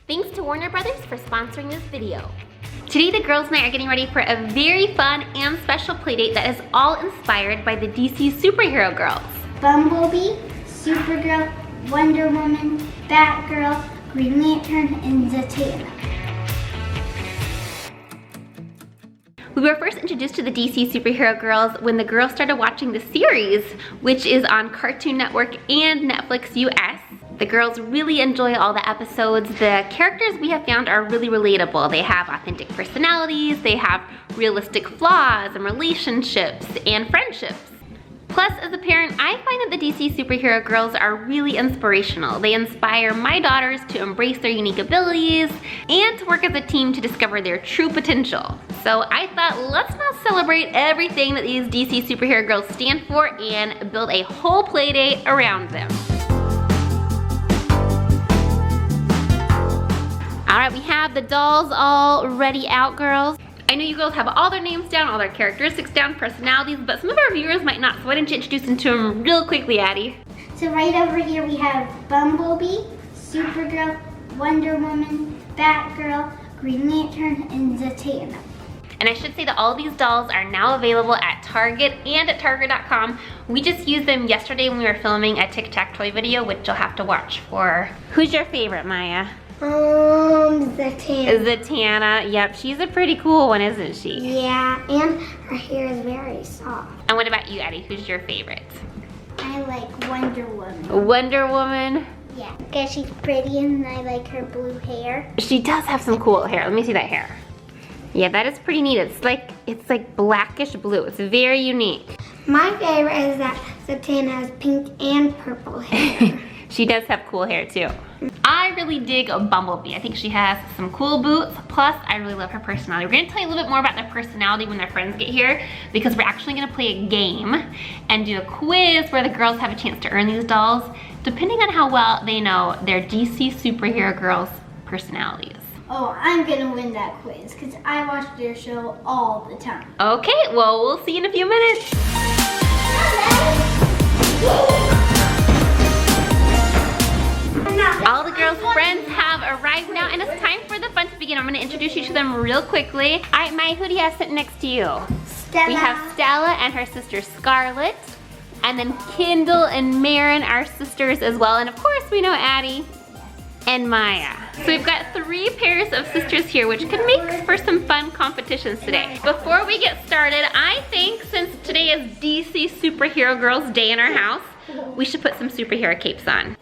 Thanks to Warner Brothers for sponsoring this video. Today the girls and I are getting ready for a very fun and special playdate that is all inspired by the DC superhero girls. Bumblebee, Supergirl, Wonder Woman, Batgirl, Green Lantern, and Zatanna. We were first introduced to the DC superhero girls when the girls started watching the series, which is on Cartoon Network and Netflix US. The girls really enjoy all the episodes. The characters we have found are really relatable. They have authentic personalities, they have realistic flaws and relationships and friendships. Plus, as a parent, I find that the DC superhero girls are really inspirational. They inspire my daughters to embrace their unique abilities and to work as a team to discover their true potential. So I thought, let's now celebrate everything that these DC superhero girls stand for and build a whole playdate around them. All right, we have the dolls all ready out, girls. I know you girls have all their names down, all their characteristics down, personalities, but some of our viewers might not, so why don't you introduce them to them real quickly, Addie? So right over here we have Bumblebee, Supergirl, Wonder Woman, Batgirl, Green Lantern, and Zatanna. And I should say that all these dolls are now available at Target and at Target.com. We just used them yesterday when we were filming a Tic Tac Toy video, which you'll have to watch for. Who's your favorite, Maya? Zatanna. Zatanna, yep, she's a pretty cool one, isn't she? Yeah, and her hair is very soft. And what about you, Addie? Who's your favorite? I like Wonder Woman. Wonder Woman? Yeah, because she's pretty and I like her blue hair. She does have some cool hair. Let me see that hair. Yeah, that is pretty neat. It's like blackish blue. It's very unique. My favorite is that Zatanna has pink and purple hair. She does have cool hair too. I really dig Bumblebee. I think she has some cool boots. Plus, I really love her personality. We're gonna tell you a little bit more about their personality when their friends get here because we're actually gonna play a game and do a quiz where the girls have a chance to earn these dolls depending on how well they know their DC superhero girls' personalities. Oh, I'm gonna win that quiz because I watch their show all the time. Okay, well, we'll see you in a few minutes. All the girls' friends have arrived now, and it's time for the fun to begin. I'm gonna introduce you to them real quickly. All right, Maya, who do you have sitting next to you? Stella. We have Stella and her sister Scarlett, and then Kendall and Marin are sisters as well, and of course we know Addie and Maya. So we've got 3 pairs of sisters here, which could make for some fun competitions today. Before we get started, I think since today is DC Superhero Girls Day in our house, we should put some superhero capes on.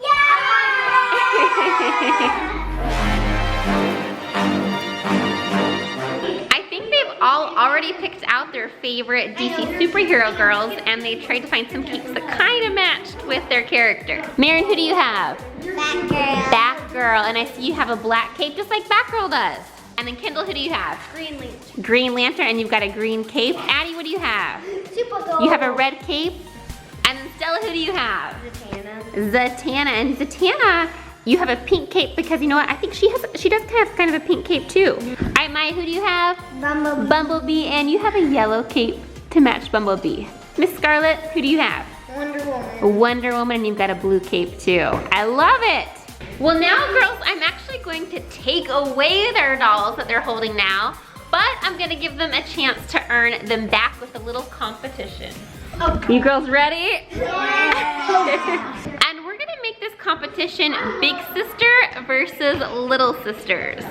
I think they've all already picked out their favorite DC superhero girls and they tried to find some capes that kind of matched with their character. Marin, who do you have? Batgirl. Batgirl, and I see you have a black cape just like Batgirl does. And then Kendall, who do you have? Green Lantern. Green Lantern, and you've got a green cape. Addie, what do you have? Supergirl. You have a red cape. And then Stella, who do you have? Zatanna, and Zatanna, you have a pink cape because you know what? I think she does kind of a pink cape too. All right, Maya, who do you have? Bumblebee. Bumblebee, and you have a yellow cape to match Bumblebee. Miss Scarlett, who do you have? Wonder Woman. Wonder Woman, and you've got a blue cape too. I love it. Well now, girls, I'm actually going to take away their dolls that they're holding now, but I'm gonna give them a chance to earn them back with a little competition. Okay. You girls ready? Yeah. And we're gonna make this competition Big Sister versus Little Sisters.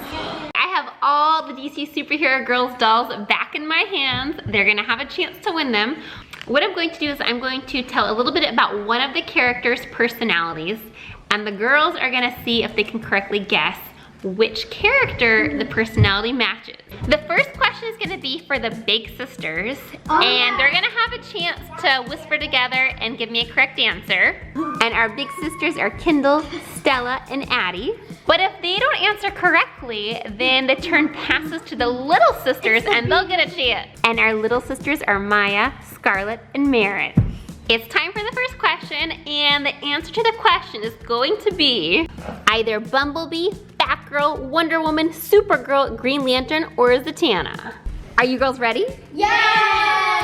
I have all the DC Superhero Girls dolls back in my hands. They're gonna have a chance to win them. What I'm going to do is I'm going to tell a little bit about one of the characters' personalities, and the girls are gonna see if they can correctly guess which character the personality matches. The first question is gonna be for the Big Sisters, and they're gonna have a chance to whisper together and give me a correct answer. And our Big Sisters are Kendall, Stella, and Addie. But if they don't answer correctly, then the turn passes to the Little Sisters and they'll get a chance. And our Little Sisters are Maya, Scarlett, and Marin. It's time for the first question, and the answer to the question is going to be either Bumblebee, Batgirl, Wonder Woman, Supergirl, Green Lantern, or Zatanna. Are you girls ready? Yeah!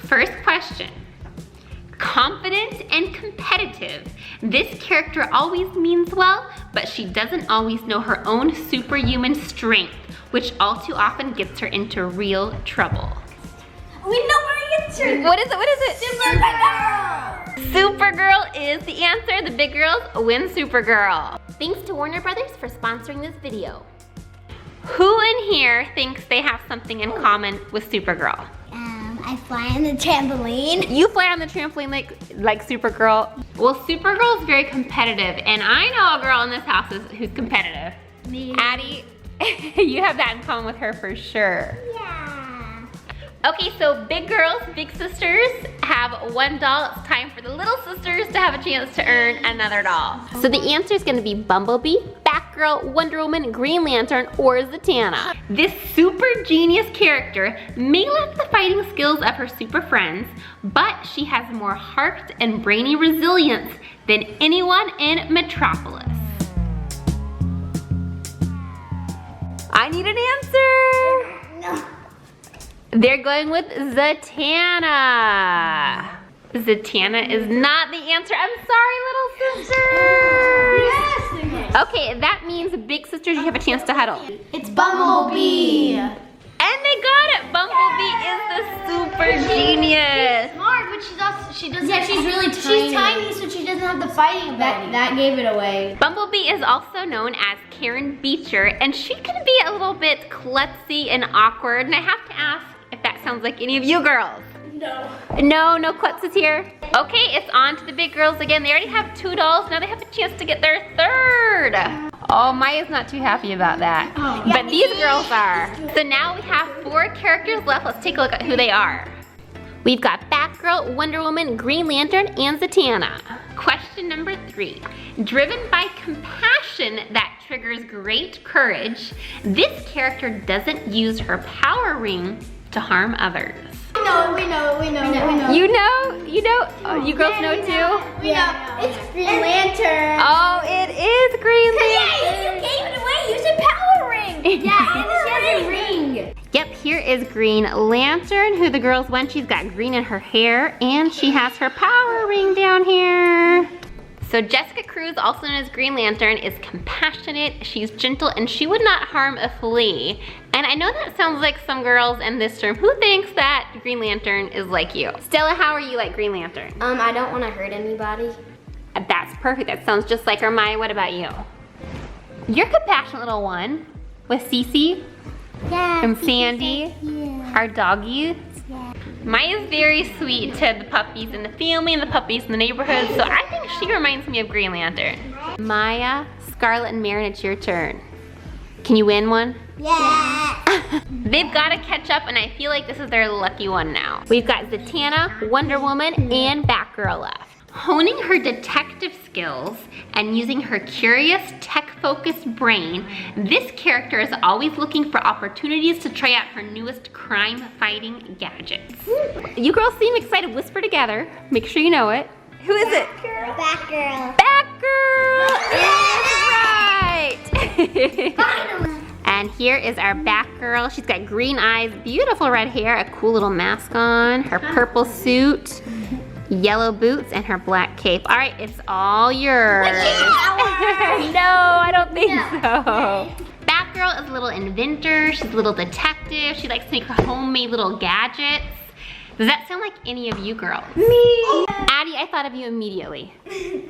First question. Confident and competitive. This character always means well, but she doesn't always know her own superhuman strength, which all too often gets her into real trouble. We know our answer. What is it? Supergirl. Supergirl is the answer. The big girls win Supergirl. Thanks to Warner Brothers for sponsoring this video. Who in here thinks they have something in common with Supergirl? I fly on the trampoline. You fly on the trampoline like Supergirl. Well, Supergirl is very competitive, and I know a girl in this house who's competitive. Me. Addy, you have that in common with her for sure. Yeah. Okay, so big girls, big sisters have one doll. It's time for the little sisters to have a chance to earn another doll. So the answer is gonna be Bumblebee, Batgirl, Wonder Woman, Green Lantern, or Zatanna. This super genius character may lack the fighting skills of her super friends, but she has more heart and brainy resilience than anyone in Metropolis. I need an answer. No. They're going with Zatanna. Zatanna is not the answer. I'm sorry, little sisters. Yes. Okay, that means big sisters, you have a chance to huddle. It's Bumblebee. And they got it. Bumblebee is the super genius. Smart, but she doesn't. Yeah, she's really tiny. She's tiny, so she doesn't have the fighting ability. That gave it away. Bumblebee is also known as Karen Beecher, and she can be a little bit klutzy and awkward. And I have to ask if that sounds like any of you girls. No. No klutzes here. Okay, it's on to the big girls again. They already have 2 dolls. Now they have a chance to get their 3rd. Oh, Maya's not too happy about that. Oh, but these girls are. So now we have 4 characters left. Let's take a look at who they are. We've got Batgirl, Wonder Woman, Green Lantern, and Zatanna. Question number 3. Driven by compassion that triggers great courage, this character doesn't use her power ring to harm others. We know. You know? Oh, you girls know too? We know. It's Green Lantern. Oh, it is Green Lantern. Yeah, you gave it away. You said power ring. Yeah, and she has a ring. Yep, here is Green Lantern, who the girls went. She's got green in her hair, and she has her power ring down here. So Jessica Cruz, also known as Green Lantern, is compassionate, she's gentle, and she would not harm a flea. And I know that sounds like some girls in this room who thinks that Green Lantern is like you. Stella, how are you like Green Lantern? I don't want to hurt anybody. That's perfect, that sounds just like her. Maya, what about you? You're a compassionate little one with Cece Yeah. and Sandy, Yeah. our doggies. Yeah. Maya's very sweet to the puppies in the family and the puppies in the neighborhood, so I think she reminds me of Green Lantern. Maya, Scarlett, and Marin, it's your turn. Can you win one? Yeah. They've got to catch up, and I feel like this is their lucky one now. We've got Zatanna, Wonder Woman, and Batgirl left. Honing her detective skills and using her curious, tech-focused brain, this character is always looking for opportunities to try out her newest crime-fighting gadgets. You girls seem excited. Whisper together. Make sure you know it. Who is it? Batgirl. Batgirl is right! Finally. And here is our Batgirl. She's got green eyes, beautiful red hair, a cool little mask on, her purple suit, yellow boots, and her black cape. All right, it's all yours. No, I don't think so. Batgirl is a little inventor. She's a little detective. She likes to make her homemade little gadgets. Does that sound like any of you girls? Me. Addy, I thought of you immediately.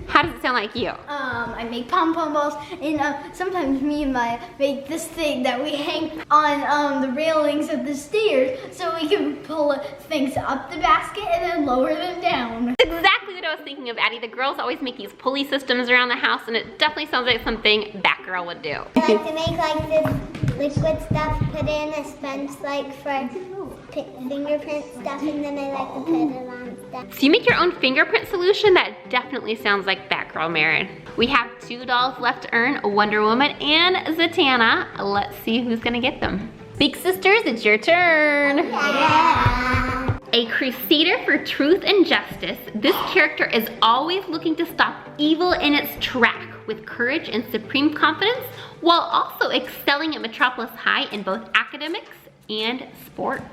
How does it sound like you? I make pom-pom balls, and sometimes me and Maya make this thing that we hang on the railings of the stairs so we can pull things up the basket and then lower them down. That's exactly what I was thinking of, Addy. The girls always make these pulley systems around the house, and it definitely sounds like something Batgirl would do. I like to make like this liquid stuff, put in a sponge like for fingerprint stuff, and then I like to put it on stuff. So you make your own fingerprint solution? That definitely sounds like Batgirl, Marin. We have 2 dolls left to earn, Wonder Woman and Zatanna. Let's see who's gonna get them. Big sisters, it's your turn. Yeah. A crusader for truth and justice, this character is always looking to stop evil in its track with courage and supreme confidence, while also excelling at Metropolis High in both academics and sports.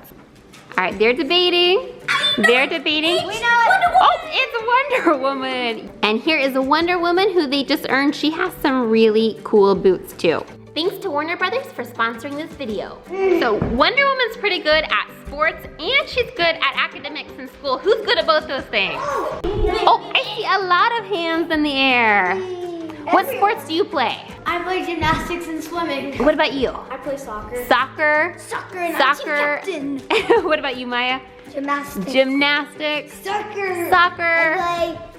right, they're debating. They're debating. Oh, it's Wonder Woman. And here is a Wonder Woman who they just earned. She has some really cool boots too. Thanks to Warner Brothers for sponsoring this video. So Wonder Woman's pretty good at sports and she's good at academics in school. Who's good at both those things? Oh, I see a lot of hands in the air. What sports do you play? I play gymnastics and swimming. What about you? I play soccer. Soccer? Soccer and I'm team captain. What about you, Maya? Gymnastics. Gymnastics. Soccer. Soccer.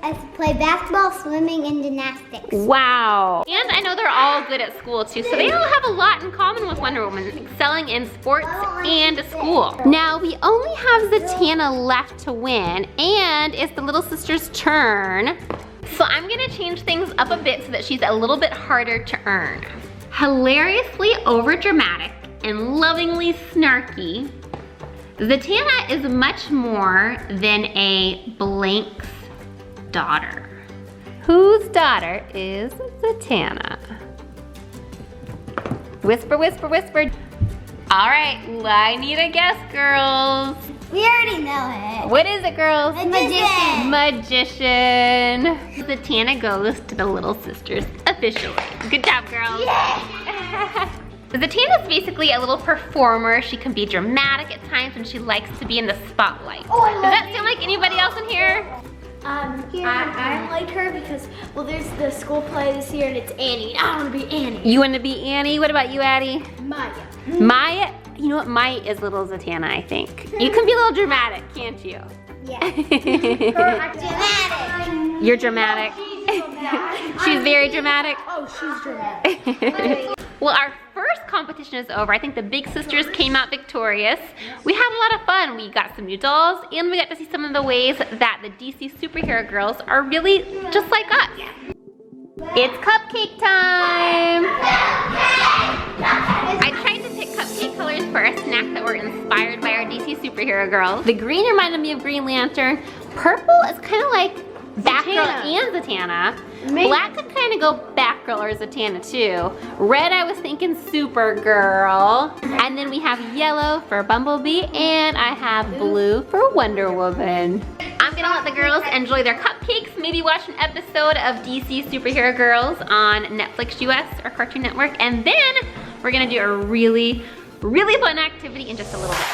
I play basketball, swimming, and gymnastics. Wow. And I know they're all good at school too, so they all have a lot in common with Wonder Woman, excelling in sports and school. Now we only have Zatanna left to win, and it's the little sister's turn. So I'm gonna change things up a bit so that she's a little bit harder to earn. Hilariously overdramatic and lovingly snarky, Zatanna is much more than a blank's daughter. Whose daughter is Zatanna? Whisper, whisper, whisper. All right, I need a guess, girls. We already know it. What is it, girls? Magician. Magician. Zatanna goes to the little sisters officially. Good job, girls. Yeah. Zatanna's basically a little performer. She can be dramatic at times and she likes to be in the spotlight. Does that sound like anybody else in here? I like her because, well, there's the school play this year and it's Annie. I want to be Annie. You want to be Annie? What about you, Addie? Maya. Maya? You know what? Maya is little Zatanna, I think. You can be a little dramatic, can't you? Yeah. Dramatic. You're dramatic. She's very dramatic. Oh, she's dramatic. Well, our first competition is over. I think the big sisters came out victorious. We had a lot of fun. We got some new dolls and we got to see some of the ways that the DC superhero girls are really just like us. It's cupcake time! I tried to pick cupcake colors for our snack that were inspired by our DC superhero girls. The green reminded me of Green Lantern. Purple is kind of like Batgirl and Zatanna. Black could kind of go Batgirl or Zatanna too. Red, I was thinking Supergirl. And then we have yellow for Bumblebee, and I have blue for Wonder Woman. I'm gonna let the girls enjoy their cupcakes, maybe watch an episode of DC Superhero Girls on Netflix US or Cartoon Network, and then we're gonna do a really, really fun activity in just a little bit.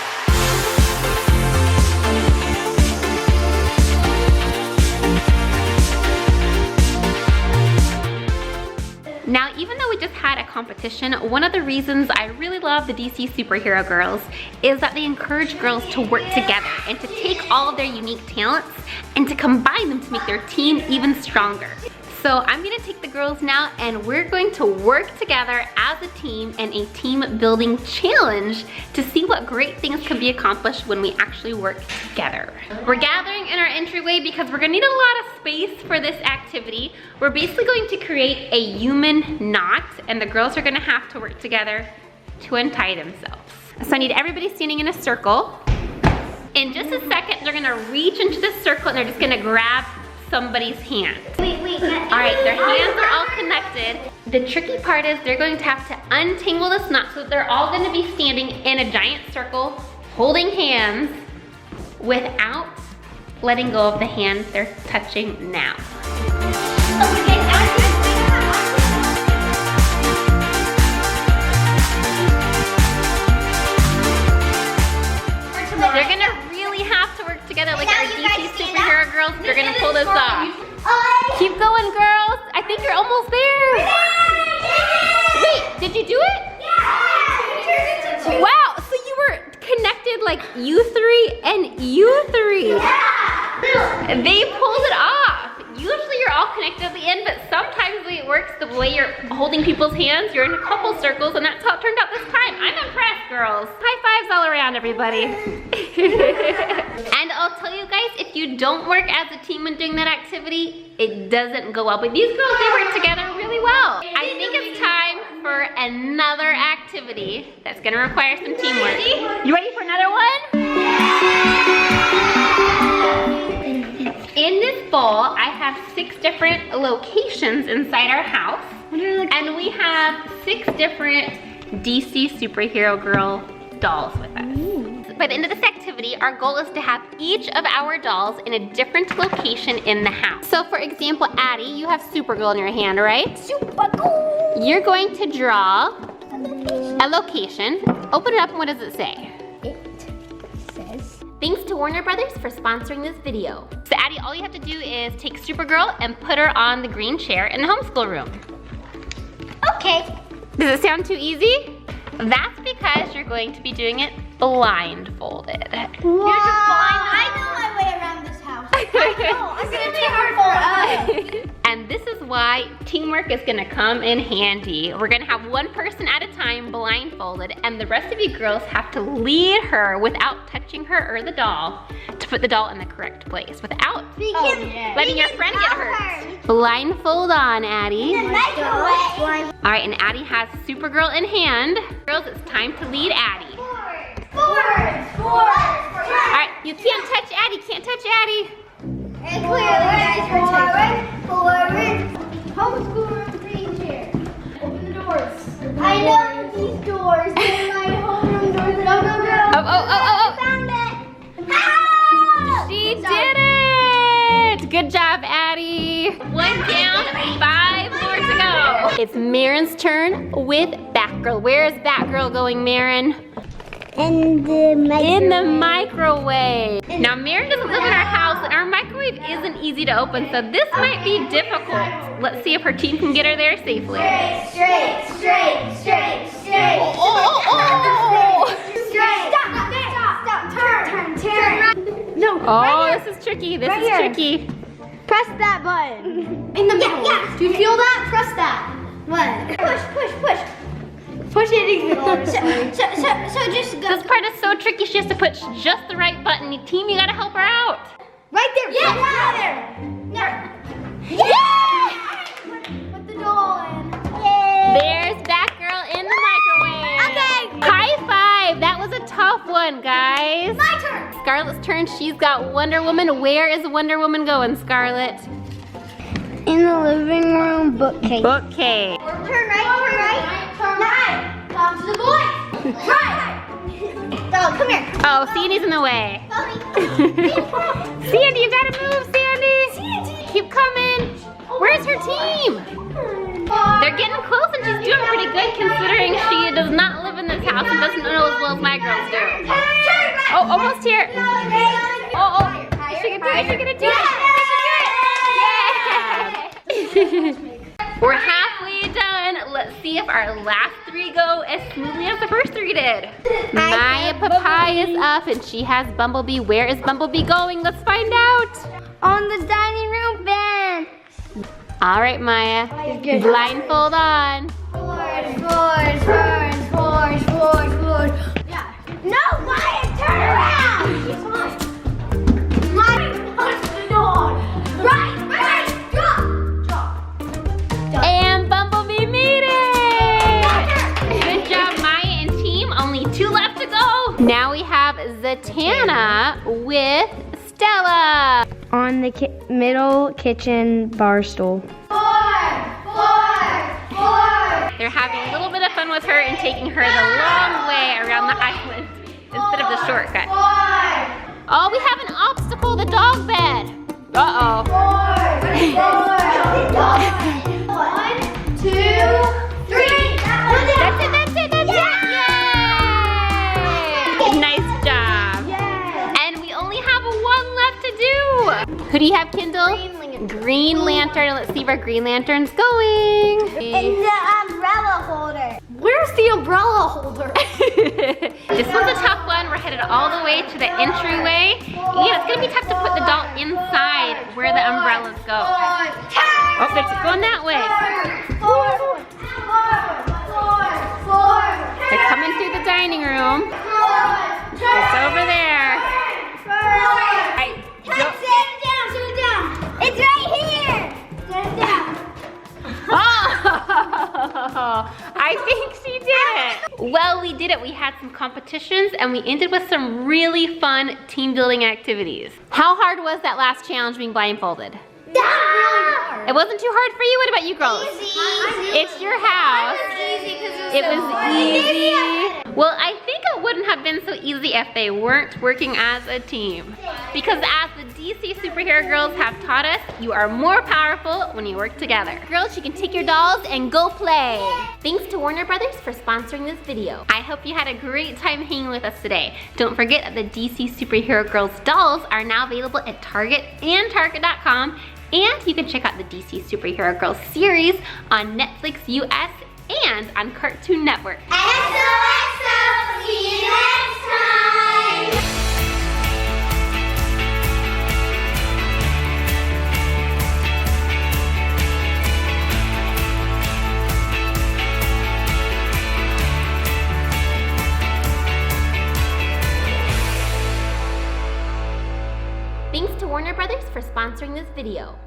Now, even though we just had a competition, one of the reasons I really love the DC Superhero Girls is that they encourage girls to work together and to take all of their unique talents and to combine them to make their team even stronger. So I'm gonna take the girls now and we're going to work together as a team in a team building challenge to see what great things can be accomplished when we actually work together. We're gathering in our entryway because we're gonna need a lot of space for this activity. We're basically going to create a human knot and the girls are gonna have to work together to untie themselves. So I need everybody standing in a circle. In just a second, they're gonna reach into the circle and they're just gonna grab somebody's hand. Wait. All right, their hands are all connected. The tricky part is they're going to have to untangle this knot so that they're all gonna be standing in a giant circle, holding hands without letting go of the hand they're touching now. They're gonna really have to work together like our DC superhero girls. They're gonna pull this off. Keep going, girls. I think you're almost there. Wait, did you do it? Yeah. Wow, so you were connected like you three and you three. Yeah. They pulled it off. Usually you're all connected at the end, but sometimes the way it works, the way you're holding people's hands, you're in a couple circles, and that's how it turned out this time. I'm impressed, girls. High fives all around, everybody. And I'll tell you guys, if you don't work as a team when doing that activity, it doesn't go well. But these girls, they work together really well. I think it's time for another activity that's gonna require some teamwork. You ready for another one? In this bowl, I have 6 different locations inside our house. And we have 6 different DC superhero girl dolls with us. by the end of this activity, our goal is to have each of our dolls in a different location in the house. So for example, Addy, you have Supergirl in your hand, right? Supergirl. You're going to draw a location. Open it up and what does it say? It says. Thanks to Warner Brothers for sponsoring this video. So Addy, all you have to do is take Supergirl and put her on the green chair in the homeschool room. Okay. Does it sound too easy? That's because you're going to be doing it blindfolded. Wow. I know my way around this house. It's gonna be hard for us. And this is why teamwork is gonna come in handy. We're gonna have one person at a time blindfolded, and the rest of you girls have to lead her without touching her or the doll to put the doll in the correct place, without letting your friend get hurt. Blindfold on, Addy. All right, and Addy has Supergirl in hand. Girls, it's time to lead Addy. All right, you can't touch Addy, can't touch Addy. And clearly, forward. Homeschool room green chair. Open the doors. I know these doors. They're my homeroom doors. Go. Oh. Found it. She did it! Good job, Addy. 1 down, 5 more to go. It's Marin's turn with Batgirl. Where is Batgirl going, Marin? In the microwave. Now, Marin doesn't live in our house, and our microwave isn't easy to open, so this might be difficult. Let's see if her team can get her there safely. Straight. Stop. Turn. No. Oh, this is tricky. This is tricky. Press that button. In the middle. Yeah. Do you feel that? Press that. What? Push. Push it even harder. So just go. This part is so tricky. She has to push just the right button. Team, you gotta help her out. Right there. Yeah. Put the doll in. There's Batgirl in the microwave. Okay. High five. That was a tough one, guys. My turn. Scarlett's turn. She's got Wonder Woman. Where is Wonder Woman going, Scarlett? In the living room bookcase. Bookcase. Turn right. Turn right. Come to the boy. Right. Doll, come here. Oh, Sandy's in the way. Sandy, you gotta move, Sandy. Keep coming. Where's her team? They're getting close and she's doing pretty good considering she does not live in this house and doesn't know as well as my girls do. Oh, almost here. Oh. Is she gonna do it? Yeah. We're halfway done. Let's see if our last 3 go as smoothly as the first 3 did. Maya Papaya is up and she has Bumblebee. Where is Bumblebee going? Let's find out. On the dining room bench. All right, Maya. Blindfold on. Forward. Yeah. No, Maya, turn around. Maya, punch the dog. Right. Drop. And Bumblebee made it. Good job, Maya and team. Only 2 left to go. Now we have Zatanna with Stella. On the middle kitchen bar stool. They're having a little bit of fun with her and taking her the long way around the island instead of the shortcut. Oh, we have an obstacle, the dog bed. Uh-oh. 1, 2, 3. That's it. Yay! Nice job. And we only have 1 left to do. Who do you have, Kindle? Green Lantern. Let's see where Green Lantern's going. In the umbrella holder. Where's the umbrella holder? This one's a tough one. We're headed all the way to the entryway. Yeah, it's gonna be tough to put the doll inside where the umbrellas go. Oh, it's going that way. They're coming through the dining room. It's over there. Sit down. It's right here. Sit down. Oh, I think she did it. Well, we did it. We had some competitions and we ended with some really fun team building activities. How hard was that last challenge being blindfolded? It wasn't too hard for you? What about you girls? Easy. It's your house. It was easy because It was easy. Well, I think it wouldn't have been so easy if they weren't working as a team. Because as the DC Superhero Girls have taught us, you are more powerful when you work together. Girls, you can take your dolls and go play. Thanks to Warner Brothers for sponsoring this video. I hope you had a great time hanging with us today. Don't forget that the DC Superhero Girls dolls are now available at Target and Target.com, and you can check out the DC Superhero Girls series on Netflix US and on Cartoon Network. XOXO, see you next time! Thanks to Warner Brothers for sponsoring this video.